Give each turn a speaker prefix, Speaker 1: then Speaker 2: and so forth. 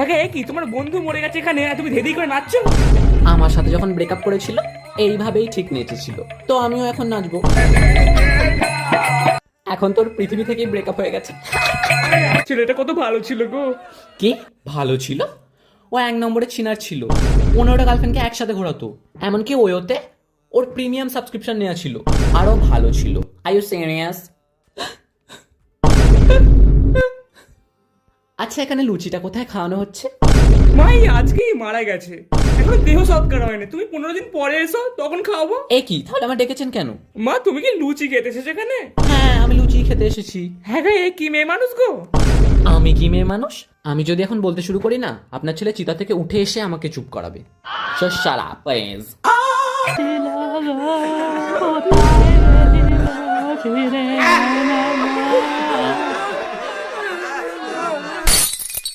Speaker 1: হ্যাঁ গে, কি তোমার বন্ধু মরে গেছে এখানে আর তুমি ধেদি করে নাচছো?
Speaker 2: আমার সাথে যখন ব্রেকআপ করেছিল এইভাবেই ঠিক নেচেছিল, তো আমিও এখন নাচবো। এখন তোর পৃথিবী থেকেই ব্রেকআপ হয়ে গেছে।
Speaker 1: ছেলেটা কত ভালো ছিল গো।
Speaker 2: কি ভালো ছিল? ও 1 নম্বরে চিনার ছিল, 15টা গার্লফ্রেন্ডকে একসাথে ঘোরাতো, এমনকি ওতে ওর প্রিমিয়াম সাবস্ক্রিপশন নেওয়া ছিল, আরো ভালো ছিল। Are you serious? আচ্ছা, এখানে লুচিটা কোথায় খাওয়ানো হচ্ছে?
Speaker 1: মাই আজকেই মারা গেছে, এখন দেহ সৎকার হয়নি, তুমি 15 দিন পরে এসো তখন খাওয়াবো।
Speaker 2: এ কি, তাহলে আমার ডেকেছেন কেন?
Speaker 1: মা তুমি কি লুচি খেতে এসেছো এখানে?
Speaker 2: হ্যাঁ, আমি লুচি খেতে এসেছি।
Speaker 1: হ্যাঁ গে, এ কি মেয়ে মানুষ গো।
Speaker 2: আমি কি মেয়ে মানুষ? আমি যদি এখন বলতে শুরু করি না, আপনার ছেলে চিতা থেকে উঠে এসে আমাকে চুপ করাবে। So shut up, please.
Speaker 3: दिल लगा होता है दिल फिरे